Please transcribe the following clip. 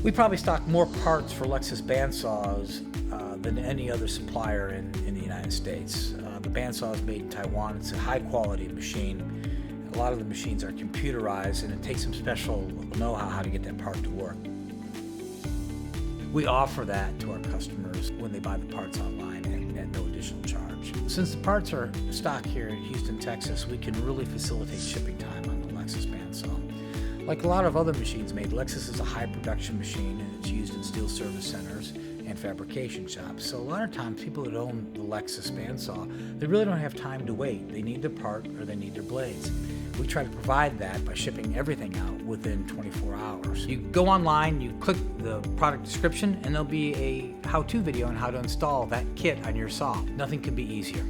We probably stock more parts for Lexas bandsaws than any other supplier in the United States. The bandsaw is made in Taiwan. It's a high quality machine. A lot of the machines are computerized, and it takes some special know-how how to get that part to work. We offer that to our customers when they buy the parts online at no additional charge. Since the parts are stocked here in Houston, Texas, we can really facilitate shipping time on the Lexas bandsaw. Like a lot of other machines made, Lexas is a high production machine, and it's used in steel service centers and fabrication shops. So a lot of times people that own the Lexas bandsaw, they really don't have time to wait. They need their part or they need their blades. We try to provide that by shipping everything out within 24 hours. You go online, you click the product description, and there'll be a how-to video on how to install that kit on your saw. Nothing could be easier.